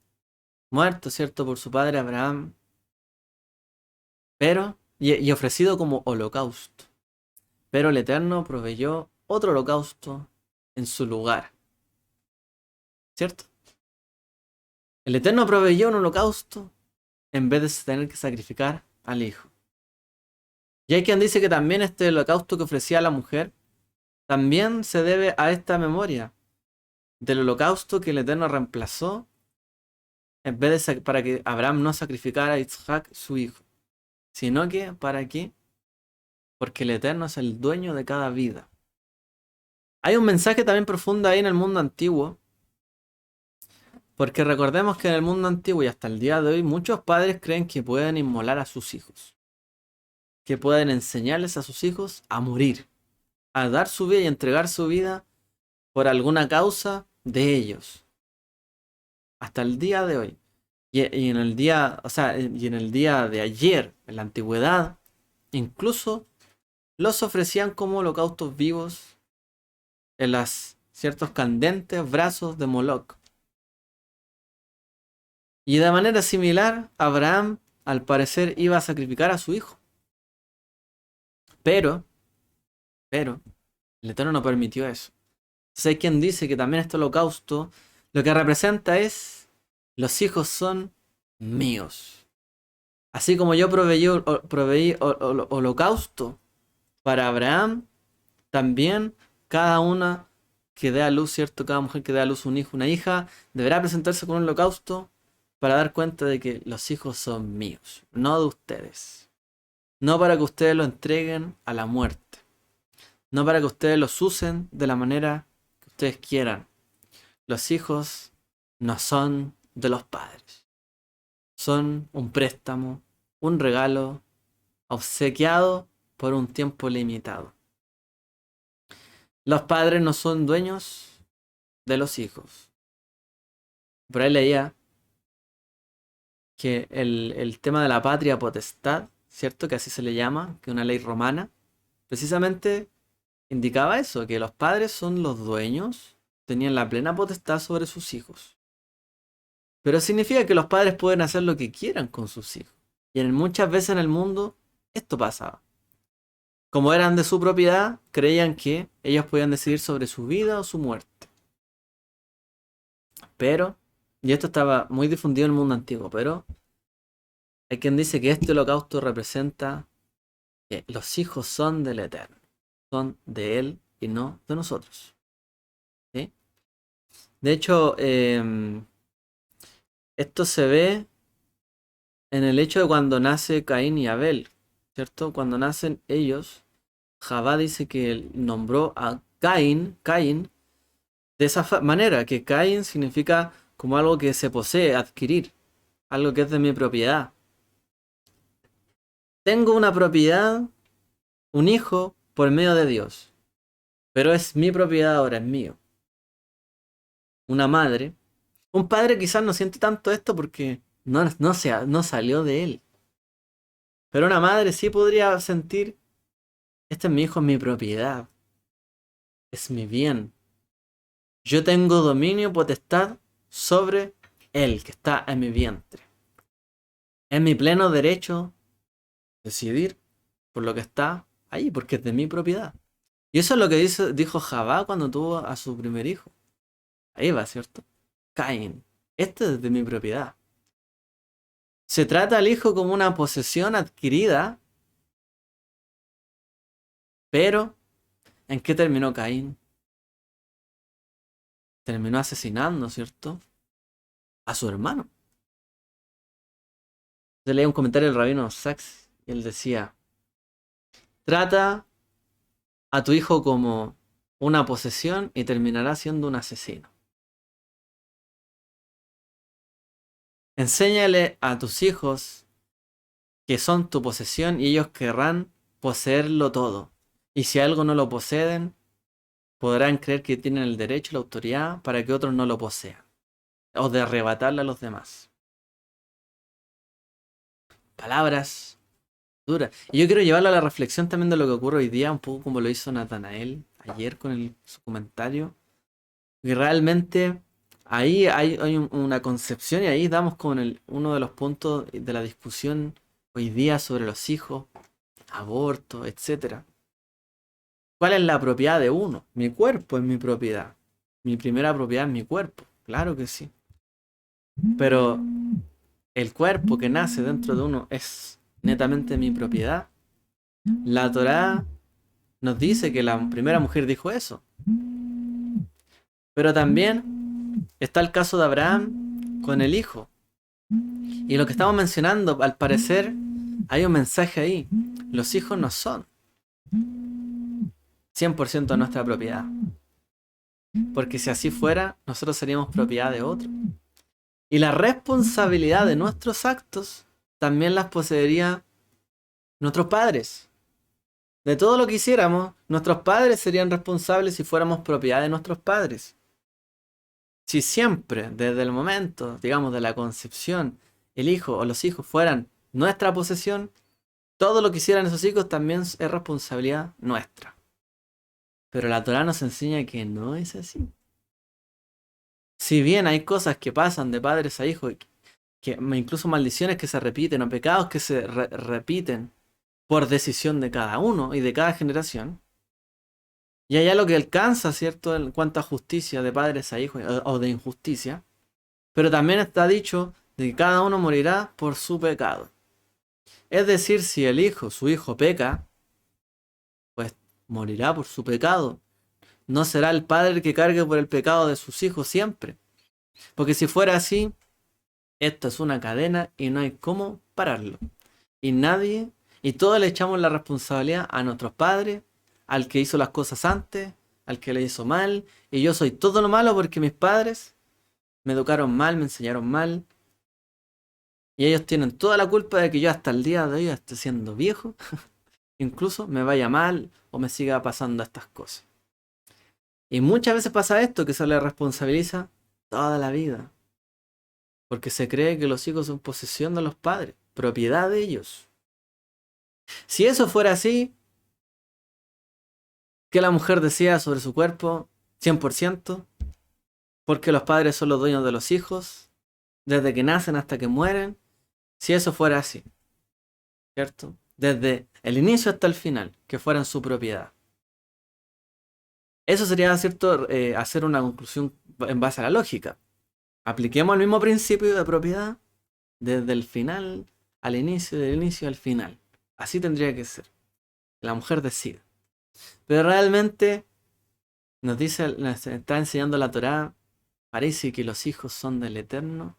muerto, ¿cierto?, por su padre Abraham, pero, y ofrecido como holocausto. Pero el Eterno proveyó otro holocausto en su lugar, ¿cierto? El Eterno proveyó un holocausto en vez de tener que sacrificar al hijo. Y hay quien dice que también este holocausto que ofrecía a la mujer también se debe a esta memoria del holocausto que el Eterno reemplazó en vez de para que Abraham no sacrificara a Isaac, su hijo, sino que ¿para qué? Porque el Eterno es el dueño de cada vida. Hay un mensaje también profundo ahí en el mundo antiguo, porque recordemos que en el mundo antiguo y hasta el día de hoy muchos padres creen que pueden inmolar a sus hijos, que pueden enseñarles a sus hijos a morir, a dar su vida y entregar su vida por alguna causa de ellos, hasta el día de hoy. Y en el día, o sea, y en el día de ayer, en la antigüedad, incluso los ofrecían como holocaustos vivos en los ciertos candentes brazos de Moloch. Y de manera similar, Abraham al parecer iba a sacrificar a su hijo. Pero, el Eterno no permitió eso. Entonces hay quien dice que también este holocausto lo que representa es los hijos son míos. Así como yo proveí holocausto para Abraham, también cada una que dé a luz, ¿cierto? Cada mujer que dé a luz un hijo, una hija, deberá presentarse con un holocausto para dar cuenta de que los hijos son míos, no de ustedes. No para que ustedes lo entreguen a la muerte. No para que ustedes los usen de la manera que ustedes quieran. Los hijos no son de los padres. Son un préstamo, un regalo obsequiado por un tiempo limitado. Los padres no son dueños de los hijos. Por ahí leía que el tema de la patria potestad, ¿cierto? Que así se le llama, que es una ley romana, precisamente indicaba eso, que los padres son los dueños, tenían la plena potestad sobre sus hijos. Pero significa que los padres pueden hacer lo que quieran con sus hijos. Y muchas veces en el mundo esto pasaba. Como eran de su propiedad, creían que ellos podían decidir sobre su vida o su muerte. Pero, y esto estaba muy difundido en el mundo antiguo, pero hay quien dice que este holocausto representa que los hijos son del Eterno, son de Él y no de nosotros. ¿Sí? De hecho, esto se ve en el hecho de cuando nace Caín y Abel, ¿cierto? Cuando nacen ellos, Javá dice que nombró a Caín, de esa manera, que Caín significa como algo que se posee, adquirir, algo que es de mi propiedad. Tengo una propiedad, un hijo, por medio de Dios, pero es mi propiedad ahora, es mío. Una madre, un padre quizás no siente tanto esto porque no salió de él. Pero una madre sí podría sentir, este es mi hijo, es mi propiedad, es mi bien. Yo tengo dominio, potestad sobre él que está en mi vientre. Es mi pleno derecho decidir por lo que está ahí, porque es de mi propiedad. Y eso es lo que dijo Javá cuando tuvo a su primer hijo. Ahí va, ¿cierto? Caín. Este es de mi propiedad. Se trata al hijo como una posesión adquirida, pero ¿en qué terminó Caín? Terminó asesinando, ¿cierto? A su hermano. Yo leía un comentario del rabino Sachs y él decía, trata a tu hijo como una posesión y terminará siendo un asesino. Enséñale a tus hijos que son tu posesión y ellos querrán poseerlo todo. Y si algo no lo poseen, podrán creer que tienen el derecho y la autoridad para que otros no lo posean. O de arrebatarle a los demás. Palabras duras. Y yo quiero llevarlo a la reflexión también de lo que ocurre hoy día, un poco como lo hizo Natanael ayer con su comentario. Y realmente ahí hay una concepción y ahí damos con uno de los puntos de la discusión hoy día sobre los hijos, aborto, etcétera. ¿Cuál es la propiedad de uno? Mi cuerpo es mi propiedad. Mi primera propiedad es mi cuerpo, claro que sí. Pero el cuerpo que nace dentro de uno es netamente mi propiedad. La Torá nos dice que la primera mujer dijo eso. Pero también está el caso de Abraham con el hijo. Y lo que estamos mencionando, al parecer, hay un mensaje ahí. Los hijos no son 100% nuestra propiedad. Porque si así fuera, nosotros seríamos propiedad de otro. Y la responsabilidad de nuestros actos también las poseería nuestros padres. De todo lo que hiciéramos, nuestros padres serían responsables si fuéramos propiedad de nuestros padres. Si siempre, desde el momento, digamos, de la concepción, el hijo o los hijos fueran nuestra posesión, todo lo que hicieran esos hijos también es responsabilidad nuestra. Pero la Torá nos enseña que no es así. Si bien hay cosas que pasan de padres a hijos, incluso maldiciones que se repiten o pecados que se repiten por decisión de cada uno y de cada generación, y hay algo que alcanza, ¿cierto?, en cuanto a justicia de padres a hijos o de injusticia, pero también está dicho de que cada uno morirá por su pecado. Es decir, si el hijo, su hijo peca, pues morirá por su pecado. No será el padre el que cargue por el pecado de sus hijos siempre. Porque si fuera así, esto es una cadena y no hay cómo pararlo. Y todos le echamos la responsabilidad a nuestros padres, al que hizo las cosas antes, al que le hizo mal, y yo soy todo lo malo porque mis padres me educaron mal, me enseñaron mal, y ellos tienen toda la culpa de que yo hasta el día de hoy esté siendo viejo, incluso me vaya mal o me siga pasando estas cosas. Y muchas veces pasa esto, que se le responsabiliza toda la vida, porque se cree que los hijos son posesión de los padres, propiedad de ellos. Si eso fuera así, que la mujer decida sobre su cuerpo 100%, porque los padres son los dueños de los hijos, desde que nacen hasta que mueren, si eso fuera así, ¿cierto? Desde el inicio hasta el final, que fueran su propiedad. Eso sería, ¿cierto?, hacer una conclusión en base a la lógica. Apliquemos el mismo principio de propiedad desde el final al inicio, del inicio al final. Así tendría que ser. La mujer decide. Pero realmente nos está enseñando la Torá, parece que los hijos son del Eterno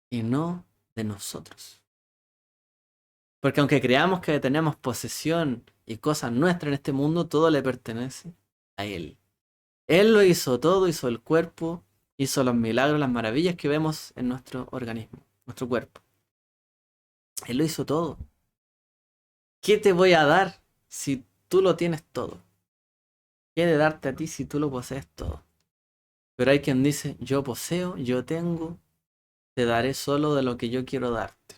y no de nosotros. Porque aunque creamos que tenemos posesión y cosas nuestras en este mundo, todo le pertenece a Él. Él lo hizo todo, hizo el cuerpo, hizo los milagros, las maravillas que vemos en nuestro organismo, nuestro cuerpo. Él lo hizo todo. ¿Qué te voy a dar si tú lo tienes todo? ¿Qué de darte a ti si tú lo posees todo? Pero hay quien dice, yo poseo, yo tengo, te daré solo de lo que yo quiero darte.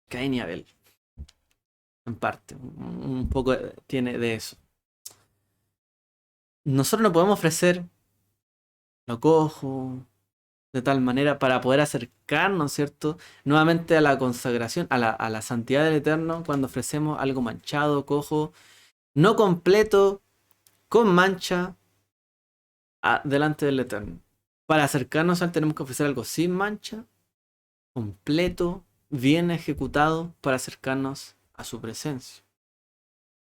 Caín y Abel, en parte, un poco tiene de eso. nosotros no podemos ofrecer lo cojo de tal manera para poder acercarnos, ¿cierto? Nuevamente a la consagración, a la santidad del Eterno, cuando ofrecemos algo manchado, cojo, no completo, con mancha, delante del Eterno. Para acercarnos a él tenemos que ofrecer algo sin mancha, completo, bien ejecutado, para acercarnos a su presencia.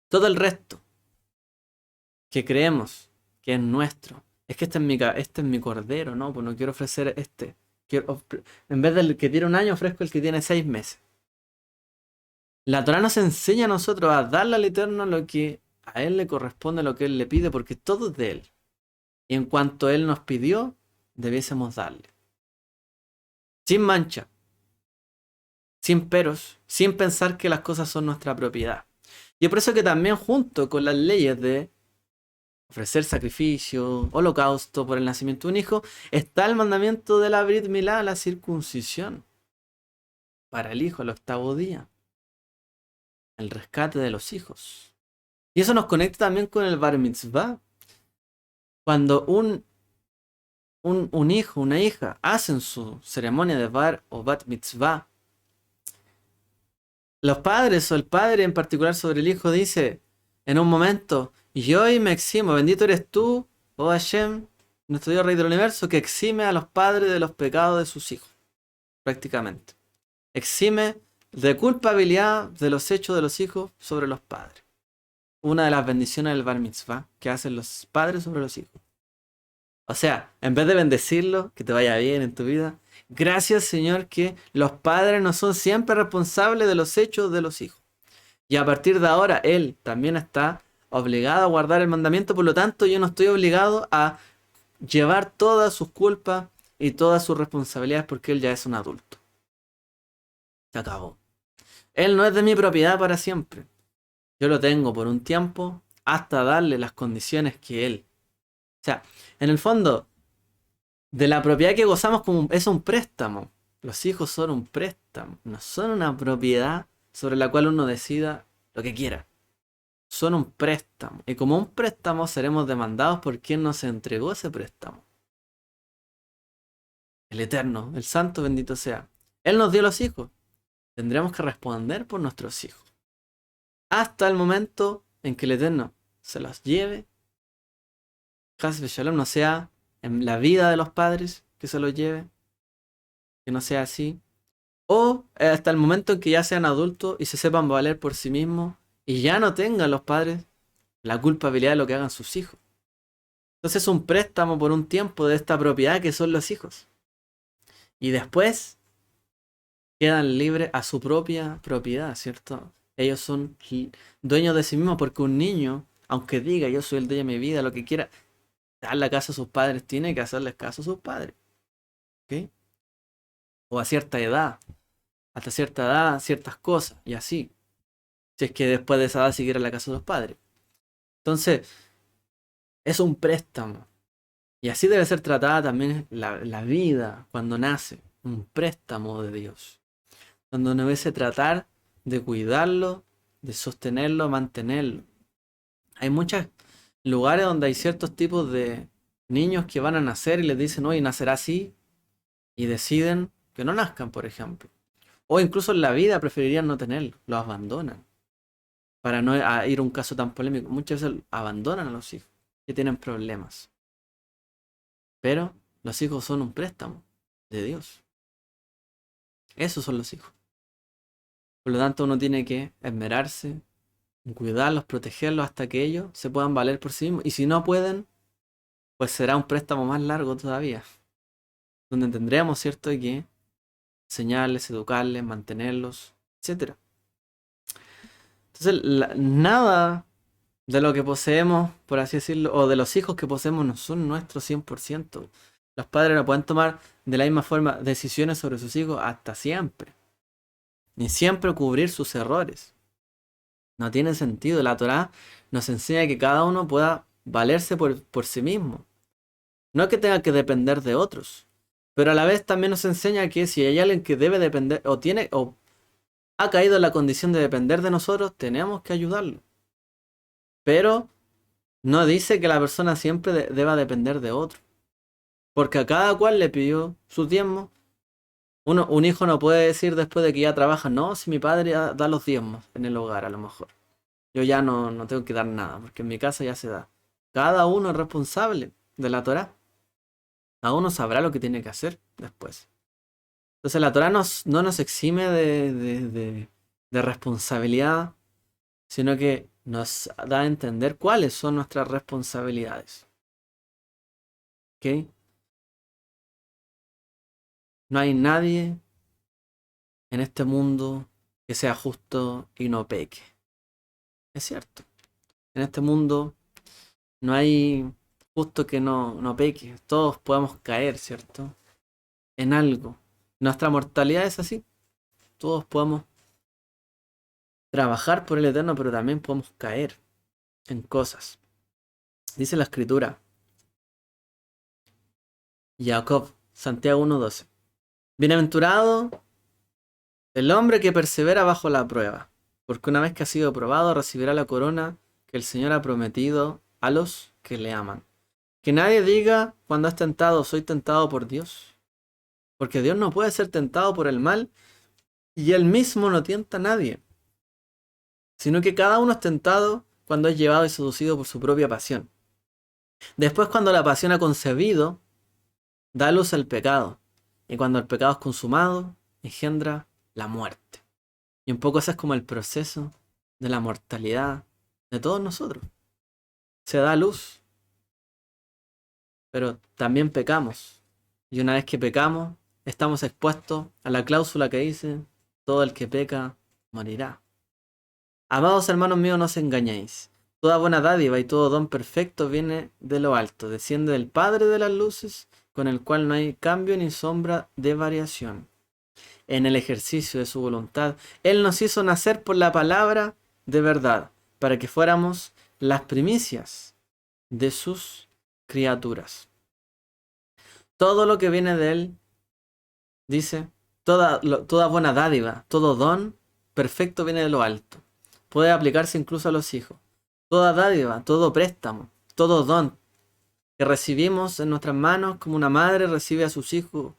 Todo el resto que creemos que es nuestro, es que este es mi cordero, ¿no? Pues no quiero ofrecer este. En vez del que tiene un año, ofrezco el que tiene 6 meses. La Torah nos enseña a nosotros a darle al Eterno lo que a Él le corresponde, lo que Él le pide, porque todo es de Él. Y en cuanto Él nos pidió, debiésemos darle. Sin mancha, sin peros, sin pensar que las cosas son nuestra propiedad. Y es por eso que también junto con las leyes de ofrecer sacrificio, holocausto por el nacimiento de un hijo, está el mandamiento de la Brit Milá, la circuncisión, para el hijo al 8º día, el rescate de los hijos. Y eso nos conecta también con el Bar Mitzvah. Cuando un hijo, una hija, hacen su ceremonia de Bar o Bat Mitzvah, los padres o el padre en particular sobre el hijo dice en un momento, y hoy me eximo, bendito eres tú, oh Hashem, nuestro Dios Rey del Universo, que exime a los padres de los pecados de sus hijos, prácticamente. Exime de culpabilidad de los hechos de los hijos sobre los padres. Una de las bendiciones del Bar Mitzvah que hacen los padres sobre los hijos. O sea, en vez de bendecirlo, que te vaya bien en tu vida, gracias Señor que los padres no son siempre responsables de los hechos de los hijos. Y a partir de ahora, él también está obligado a guardar el mandamiento, por lo tanto yo no estoy obligado a llevar todas sus culpas y todas sus responsabilidades porque él ya es un adulto. Se acabó. Él no es de mi propiedad para siempre. Yo lo tengo por un tiempo hasta darle las condiciones que él. O sea, en el fondo, de la propiedad que gozamos es un préstamo. Los hijos son un préstamo, no son una propiedad sobre la cual uno decida lo que quiera. Son un préstamo. Y como un préstamo seremos demandados por quien nos entregó ese préstamo. El Eterno, el Santo bendito sea. Él nos dio los hijos. Tendremos que responder por nuestros hijos. Hasta el momento en que el Eterno se los lleve. Hasbe Shalom, no sea en la vida de los padres que se los lleve. Que no sea así. O hasta el momento en que ya sean adultos y se sepan valer por sí mismos. Y ya no tengan los padres la culpabilidad de lo que hagan sus hijos. Entonces es un préstamo por un tiempo de esta propiedad que son los hijos. Y después quedan libres a su propia propiedad, ¿cierto? Ellos son dueños de sí mismos porque un niño, aunque diga yo soy el dueño de mi vida, lo que quiera, darle caso a sus padres, tiene que hacerles caso a sus padres. ¿Ok? O a cierta edad. Hasta cierta edad, ciertas cosas. Y así. Si es que después de esa edad siguiera la casa de los padres. Entonces, es un préstamo. Y así debe ser tratada también la vida cuando nace. Un préstamo de Dios. Donde uno debe tratar de cuidarlo, de sostenerlo, mantenerlo. Hay muchos lugares donde hay ciertos tipos de niños que van a nacer y les dicen, oye, nacerá así. Y deciden que no nazcan, por ejemplo. O incluso en la vida preferirían no tenerlo. Lo abandonan. Para no ir a un caso tan polémico. Muchas veces abandonan a los hijos que tienen problemas. Pero los hijos son un préstamo de Dios. Esos son los hijos. Por lo tanto, uno tiene que esmerarse en cuidarlos, protegerlos hasta que ellos se puedan valer por sí mismos. Y si no pueden, pues será un préstamo más largo todavía. Donde tendremos, ¿cierto?, que enseñarles, educarles, mantenerlos, etc. Entonces, nada de lo que poseemos, por así decirlo, o de los hijos que poseemos no son nuestros 100%. Los padres no pueden tomar de la misma forma decisiones sobre sus hijos hasta siempre. Ni siempre cubrir sus errores. No tiene sentido. La Torá nos enseña que cada uno pueda valerse por sí mismo. No que tenga que depender de otros. Pero a la vez también nos enseña que si hay alguien que debe depender o ha caído en la condición de depender de nosotros, tenemos que ayudarlo. Pero No dice que la persona siempre deba depender de otro, porque a cada cual le pidió su diezmo. Un hijo no puede decir después de que ya trabaja, no, si mi padre ya da los diezmos en el hogar a lo mejor. Yo ya no tengo que dar nada, porque en mi casa ya se da. Cada uno es responsable de la Torá. Cada uno sabrá lo que tiene que hacer después. Entonces la Torá no nos exime de responsabilidad, sino que nos da a entender cuáles son nuestras responsabilidades. ¿Ok? No hay nadie en este mundo que sea justo y no peque. Es cierto. En este mundo no hay justo que no peque. Todos podemos caer, ¿cierto? En algo. Nuestra mortalidad es así. Todos podemos trabajar por el Eterno, pero también podemos caer en cosas. Dice la Escritura, Jacob, Santiago 1:12. Bienaventurado el hombre que persevera bajo la prueba, porque una vez que ha sido probado recibirá la corona que el Señor ha prometido a los que le aman. Que nadie diga cuando es tentado, soy tentado por Dios. Porque Dios no puede ser tentado por el mal y Él mismo no tienta a nadie, sino que cada uno es tentado cuando es llevado y seducido por su propia pasión. Después, cuando la pasión ha concebido, da luz al pecado. Y cuando el pecado es consumado, engendra la muerte. Y un poco ese es como el proceso de la mortalidad de todos nosotros. Se da luz, pero también pecamos. Y una vez que pecamos, estamos expuestos a la cláusula que dice, todo el que peca morirá. Amados hermanos míos, no os engañéis. Toda buena dádiva y todo don perfecto viene de lo alto, desciende del Padre de las luces, con el cual no hay cambio ni sombra de variación. En el ejercicio de su voluntad, Él nos hizo nacer por la palabra de verdad, para que fuéramos las primicias de sus criaturas. Todo lo que viene de Él, dice, toda buena dádiva, todo don perfecto viene de lo alto. Puede aplicarse incluso a los hijos. Toda dádiva, todo préstamo, todo don que recibimos en nuestras manos, como una madre recibe a sus hijos,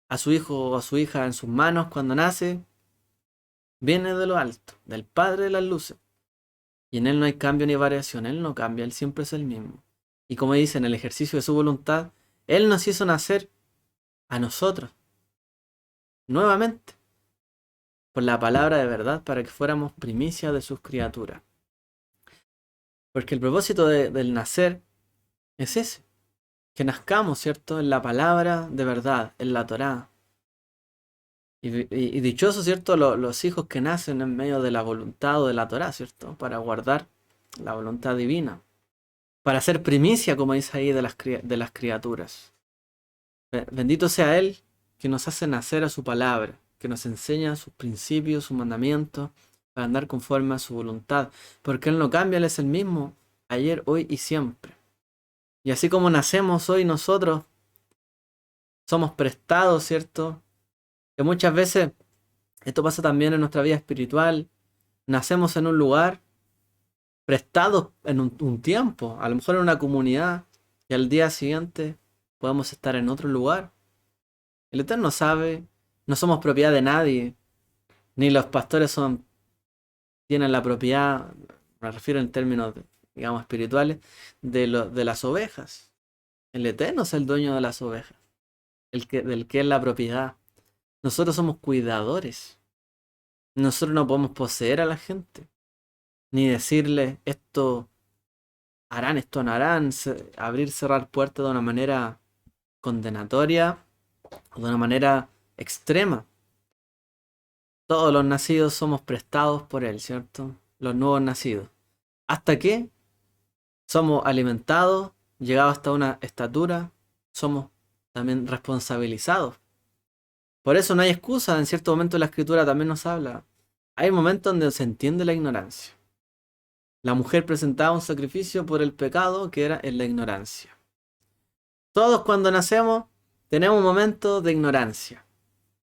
a su hijo o a su hija en sus manos cuando nace, viene de lo alto, del Padre de las luces. Y en Él no hay cambio ni variación, Él no cambia, Él siempre es el mismo. Y como dice, en el ejercicio de su voluntad, Él nos hizo nacer a nosotros, nuevamente, por la palabra de verdad, para que fuéramos primicia de sus criaturas. Porque el propósito del nacer es ese, que nazcamos, ¿cierto? En la palabra de verdad, en la Torá. Y dichosos, ¿cierto? Los hijos que nacen en medio de la voluntad o de la Torá, ¿cierto? Para guardar la voluntad divina. Para ser primicia, como dice ahí, de las criaturas. Bendito sea Él que nos hace nacer a su palabra, que nos enseña sus principios, sus mandamientos, para andar conforme a su voluntad. Porque Él no cambia, Él es el mismo, ayer, hoy y siempre. Y así como nacemos hoy nosotros, somos prestados, ¿cierto? Que muchas veces, esto pasa también en nuestra vida espiritual, nacemos en un lugar, prestados en un tiempo, a lo mejor en una comunidad, y al día siguiente podemos estar en otro lugar. El Eterno sabe, no somos propiedad de nadie, ni los pastores tienen la propiedad, me refiero en términos, digamos, espirituales, de las ovejas. El Eterno es el dueño de las ovejas, del que es la propiedad. Nosotros somos cuidadores. Nosotros no podemos poseer a la gente, ni decirle esto harán, esto no harán, abrir, cerrar puertas de una manera condenatoria o de una manera extrema. Todos los nacidos somos prestados por Él, ¿cierto? Los nuevos nacidos. Hasta que somos alimentados, llegados hasta una estatura, somos también responsabilizados. Por eso no hay excusa, en cierto momento la Escritura también nos habla. Hay momentos donde se entiende la ignorancia. La mujer presentaba un sacrificio por el pecado que era en la ignorancia. Todos cuando nacemos tenemos un momento de ignorancia.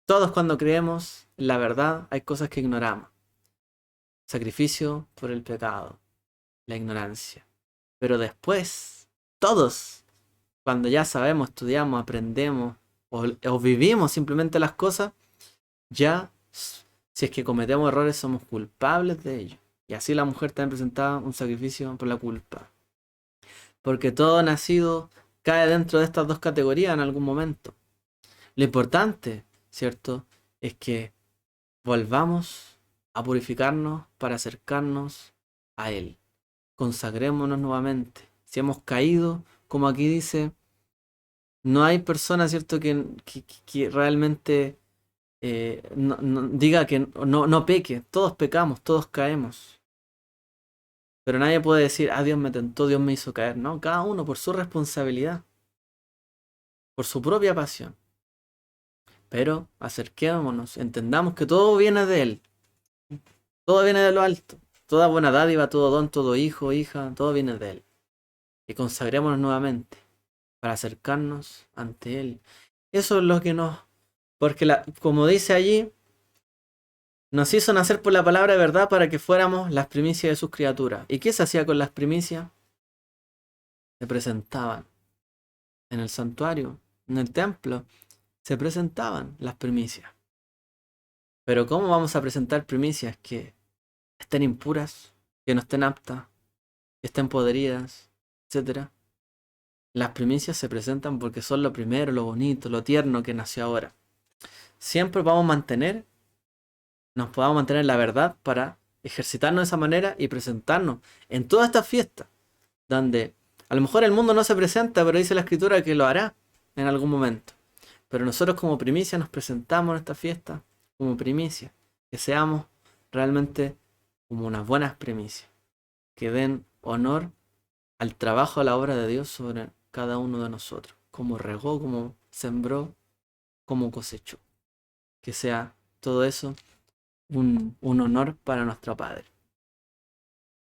Todos cuando creemos en la verdad hay cosas que ignoramos. Sacrificio por el pecado, la ignorancia. Pero después, todos, cuando ya sabemos, estudiamos, aprendemos o vivimos simplemente las cosas, ya si es que cometemos errores somos culpables de ello. Y así la mujer también presentaba un sacrificio por la culpa. Porque todo nacido cae dentro de estas dos categorías en algún momento. Lo importante, ¿cierto?, es que volvamos a purificarnos para acercarnos a Él. Consagrémonos nuevamente. Si hemos caído, como aquí dice, no hay persona, ¿cierto?, que realmente diga que no peque. Todos pecamos, todos caemos. Pero nadie puede decir, ah, Dios me tentó, Dios me hizo caer. No, cada uno por su responsabilidad, por su propia pasión. Pero acerquémonos, entendamos que todo viene de Él. Todo viene de lo alto. Toda buena dádiva, todo don, todo hijo, hija, todo viene de Él. Y consagrémonos nuevamente para acercarnos ante Él. Eso es lo que nos... Porque como dice allí, nos hizo nacer por la palabra de verdad para que fuéramos las primicias de sus criaturas. ¿Y qué se hacía con las primicias? Se presentaban en el santuario, en el templo. Se presentaban las primicias. Pero ¿cómo vamos a presentar primicias que estén impuras, que no estén aptas, que estén podridas, etcétera? Las primicias se presentan porque son lo primero, lo bonito, lo tierno que nació ahora. Siempre nos podamos mantener la verdad para ejercitarnos de esa manera y presentarnos en todas estas fiestas, donde a lo mejor el mundo no se presenta, pero dice la escritura que lo hará en algún momento. Pero nosotros como primicia nos presentamos en esta fiesta como primicia, que seamos realmente como unas buenas primicias, que den honor al trabajo, a la obra de Dios sobre cada uno de nosotros, como regó, como sembró, como cosechó. Que sea todo eso un honor para nuestro Padre.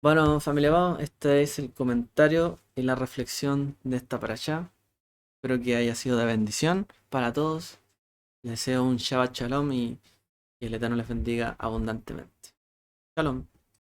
Bueno, familia Bao, este es el comentario y la reflexión de esta para allá. Espero que haya sido de bendición para todos. Les deseo un Shabbat Shalom y el Eterno les bendiga abundantemente. Shalom.